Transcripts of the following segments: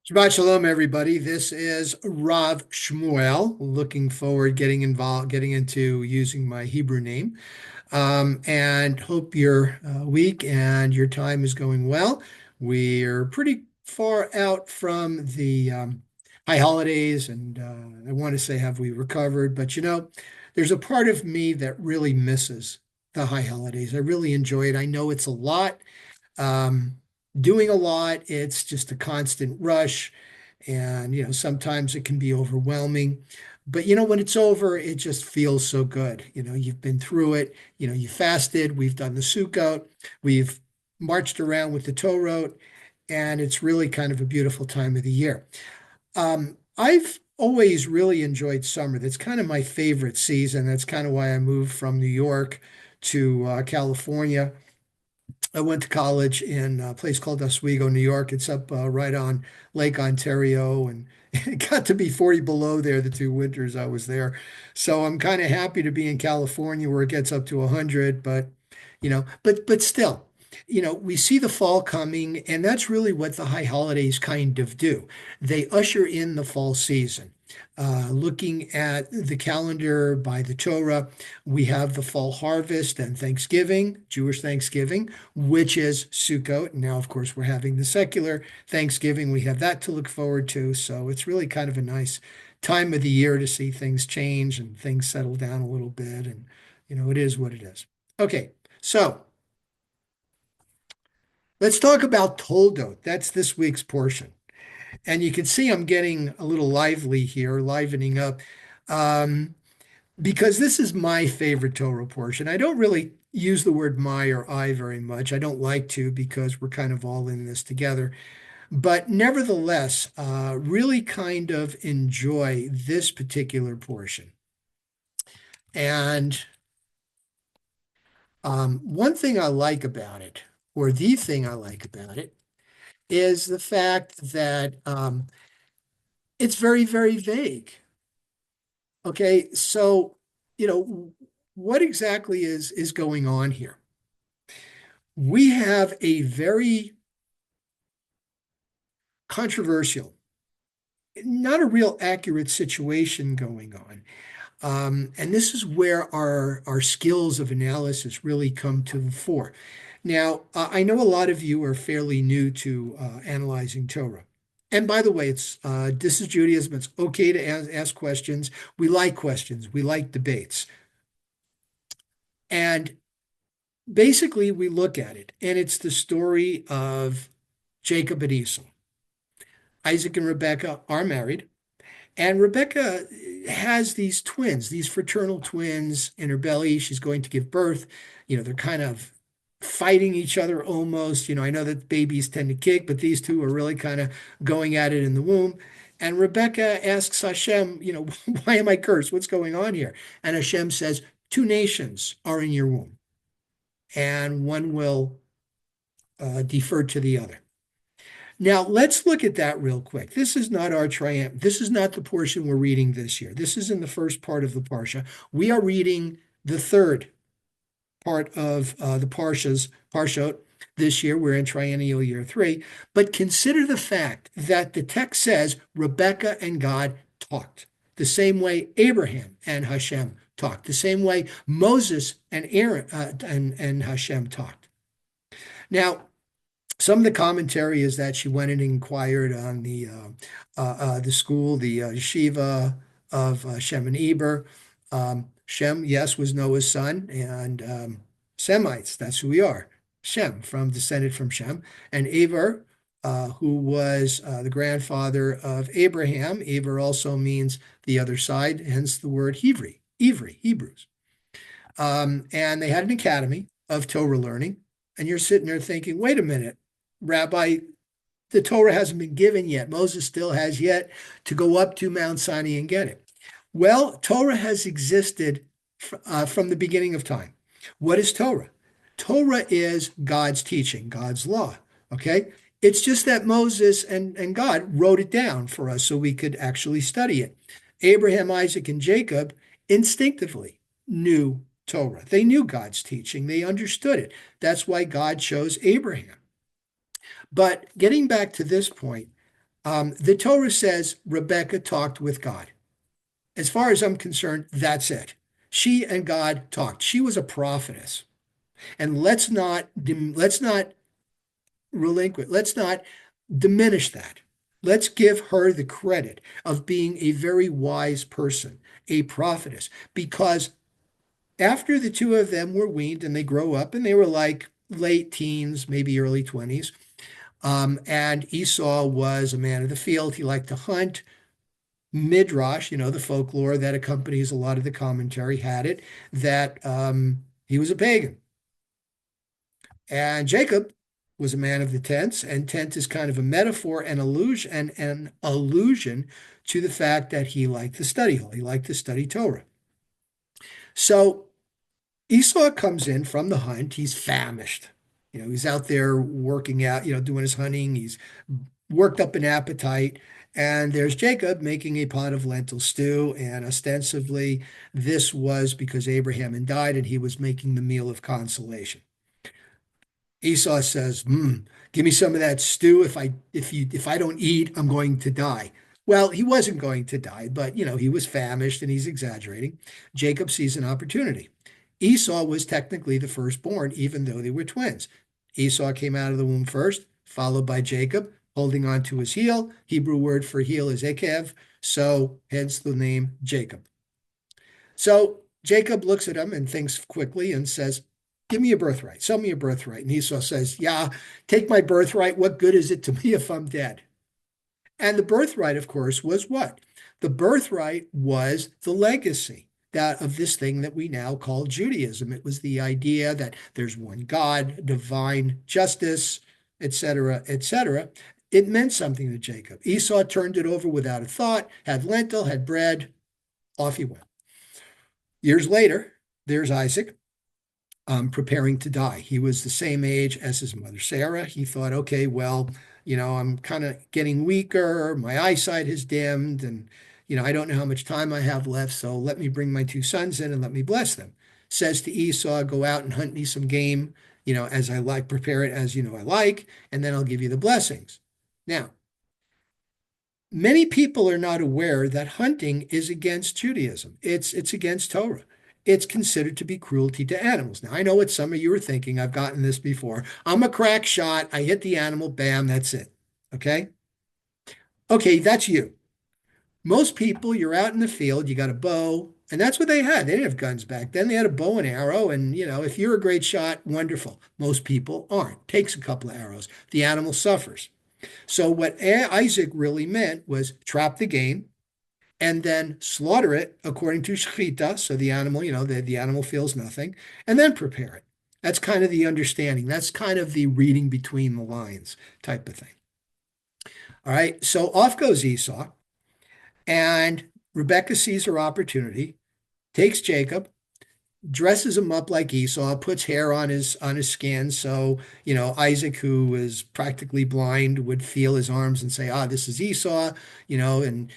Shabbat shalom, everybody. This is Rav Shmuel. Looking forward getting into using my Hebrew name, and hope your week and your time is going well. We're pretty far out from the high holidays, and I want to say, have we recovered? But there's a part of me that really misses the high holidays. I really enjoy it. I know it's a lot um, doing a lot. It's just a constant rush. And, sometimes it can be overwhelming. But, when it's over, it just feels so good. You've been through it. You fasted. We've done the Sukkot. We've marched around with the Torah. And it's really kind of a beautiful time of the year. I've always really enjoyed summer. That's kind of my favorite season. That's kind of why I moved from New York to California. I went to college in a place called Oswego, New York. It's up right on Lake Ontario, and it got to be 40 below there the 2 winters I was there. So I'm kind of happy to be in California where it gets up to 100, but still, we see the fall coming, and that's really what the high holidays kind of do. They usher in the fall season. Looking at the calendar by the Torah, we have the fall harvest and Thanksgiving, Jewish Thanksgiving, which is Sukkot. Now, of course, we're having the secular Thanksgiving. We have that to look forward to. So it's really kind of a nice time of the year to see things change and things settle down a little bit. And, it is what it is. Okay, so let's talk about Toldot. That's this week's portion. And you can see I'm getting a little lively here, livening up, um, because this is my favorite Torah portion. I don't really use the word my or I very much. I don't like to because we're kind of all in this together. But nevertheless, really kind of enjoy this particular portion. And one thing I like about it, or the thing I like about it, is the fact that it's very, very vague. Okay, so what exactly is going on here? We have a very controversial, not a real accurate situation going on. And this is where our skills of analysis really come to the fore. Now, I know a lot of you are fairly new to analyzing Torah. And by the way, this is Judaism. It's okay to ask questions. We like questions. We like debates. And basically, we look at it, and it's the story of Jacob and Esau. Isaac and Rebekah are married, and Rebekah has these twins, these fraternal twins in her belly. She's going to give birth. They're kind of fighting each other almost. I know that babies tend to kick, but these two are really kind of going at it in the womb. And Rebekah asks Hashem, why am I cursed? What's going on here? And Hashem says, two nations are in your womb, and one will defer to the other. Now, let's look at that real quick. This is not our triumph. This is not the portion we're reading this year. This is in the first part of the Parsha. We are reading the third part of the Parshot this year. We're in triennial year 3. But consider the fact that the text says Rebekah and God talked the same way Abraham and Hashem talked, the same way Moses and Aaron and Hashem talked. Now, some of the commentary is that she went and inquired on the school, the yeshiva of Shem and Eber. Shem, yes, was Noah's son, and Semites, that's who we are. Shem, descended from Shem, and Eber, who was the grandfather of Abraham. Eber also means the other side, hence the word Hebrews. And they had an academy of Torah learning, and you're sitting there thinking, wait a minute, Rabbi, the Torah hasn't been given yet. Moses still has yet to go up to Mount Sinai and get it. Well, Torah has existed from the beginning of time. What is Torah? Torah is God's teaching, God's law. Okay? It's just that Moses and God wrote it down for us so we could actually study it. Abraham, Isaac, and Jacob instinctively knew Torah. They knew God's teaching. They understood it. That's why God chose Abraham. But getting back to this point, The Torah says Rebecca talked with God. As far as I'm concerned, that's it. She and God talked. She was a prophetess. And let's not relinquish, let's not diminish that. Let's give her the credit of being a very wise person, a prophetess, because after the two of them were weaned and they grow up and they were like late teens, maybe early 20s, and Esau was a man of the field. He liked to hunt. Midrash, the folklore that accompanies a lot of the commentary, had it that he was a pagan. And Jacob was a man of the tents, and tent is kind of a metaphor and allusion and an allusion to the fact that he liked to study. He liked to study Torah. So Esau comes in from the hunt. He's famished. He's out there working out, doing his hunting. He's worked up an appetite. And there's Jacob making a pot of lentil stew. And ostensibly, this was because Abraham had died and he was making the meal of consolation. Esau says, give me some of that stew. If I don't eat, I'm going to die. Well, he wasn't going to die, but he was famished and he's exaggerating. Jacob sees an opportunity. Esau was technically the firstborn, even though they were twins. Esau came out of the womb first, followed by Jacob, holding on to his heel. Hebrew word for heel is ekev, so hence the name Jacob. So Jacob looks at him and thinks quickly and says, give me a birthright. Sell me a birthright. And Esau says, yeah, take my birthright. What good is it to me if I'm dead? And the birthright, of course, was what? The birthright was the legacy that of this thing that we now call Judaism. It was the idea that there's one God, divine justice, etc., etc. It meant something to Jacob. Esau turned it over without a thought, had lentil, had bread, off he went. Years later, there's Isaac. Preparing to die. He was the same age as his mother, Sarah. He thought, okay, well, I'm kind of getting weaker. My eyesight has dimmed, and, I don't know how much time I have left. So let me bring my two sons in and let me bless them. Says to Esau, go out and hunt me some game, as I like, prepare it as I like, and then I'll give you the blessings. Now, many people are not aware that hunting is against Judaism. It's against Torah. It's considered to be cruelty to animals. Now, I know what some of you are thinking. I've gotten this before. I'm a crack shot. I hit the animal. Bam, that's it. Okay? Okay, that's you. Most people, you're out in the field, you got a bow, and that's what they had. They didn't have guns back then. They had a bow and arrow, and, if you're a great shot, wonderful. Most people aren't. Takes a couple of arrows. The animal suffers. So what Isaac really meant was trap the game, and then slaughter it according to shechita, so the animal, the animal feels nothing, and then prepare it. That's kind of the understanding. That's kind of the reading between the lines type of thing. All right, so off goes Esau, and Rebecca sees her opportunity, takes Jacob, dresses him up like Esau, puts hair on his skin, so Isaac, who is practically blind, would feel his arms and say, this is Esau, and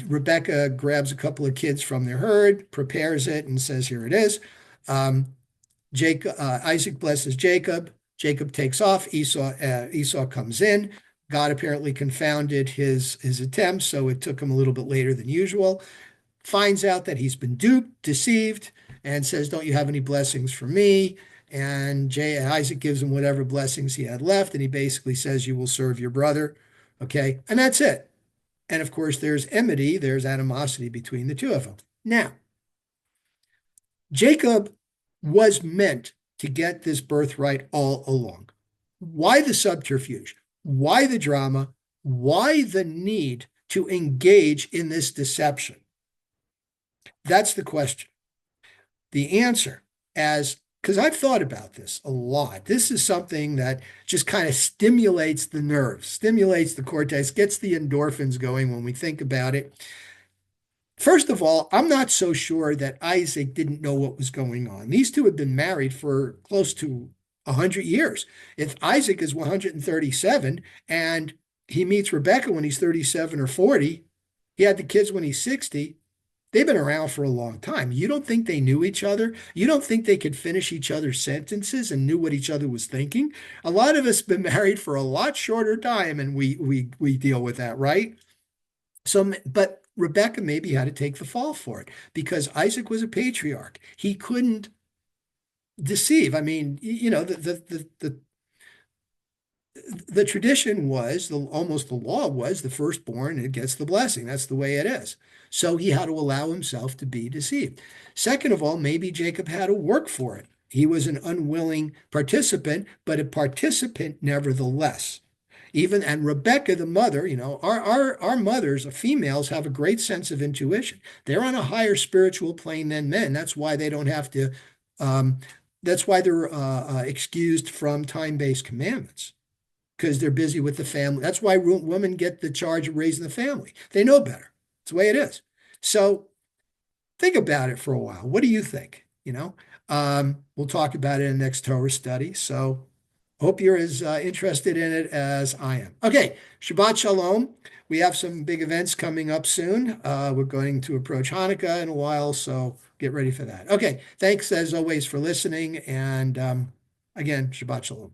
Rebecca grabs a couple of kids from their herd, prepares it, and says, here it is. Isaac blesses Jacob. Jacob takes off. Esau comes in. God apparently confounded his attempts, so it took him a little bit later than usual. Finds out that he's been duped, deceived, and says, don't you have any blessings for me? And Isaac gives him whatever blessings he had left, and he basically says, you will serve your brother. Okay, and that's it. And of course, there's enmity, there's animosity between the two of them. Now, Jacob was meant to get this birthright all along. Why the subterfuge? Why the drama? Why the need to engage in this deception? That's the question. The answer, because I've thought about this a lot. This is something that just kind of stimulates the nerves, stimulates the cortex, gets the endorphins going when we think about it. First of all, I'm not so sure that Isaac didn't know what was going on. These two had been married for close to 100 years. If Isaac is 137 and he meets Rebecca when he's 37 or 40, he had the kids when he's 60, They've been around for a long time. You don't think they knew each other? You don't think they could finish each other's sentences and knew what each other was thinking? A lot of us been married for a lot shorter time, and we deal with that, right? So, but Rebecca maybe had to take the fall for it because Isaac was a patriarch. He couldn't deceive. I mean, the tradition was almost the law was the firstborn it gets the blessing. That's the way it is. So he had to allow himself to be deceived. Second of all, maybe Jacob had to work for it. He was an unwilling participant, but a participant nevertheless. Even and Rebecca, the mother, our mothers, females, have a great sense of intuition. They're on a higher spiritual plane than men. That's why they don't have to. Um, that's why they're excused from time-based commandments because they're busy with the family. That's why women get the charge of raising the family. They know better. It's the way it is. So think about it for a while. What do you think? We'll talk about it in the next Torah study. So hope you're as interested in it as I am. Okay, Shabbat Shalom. We have some big events coming up soon. We're going to approach Hanukkah in a while, so get ready for that. Okay, thanks as always for listening. And again, Shabbat Shalom.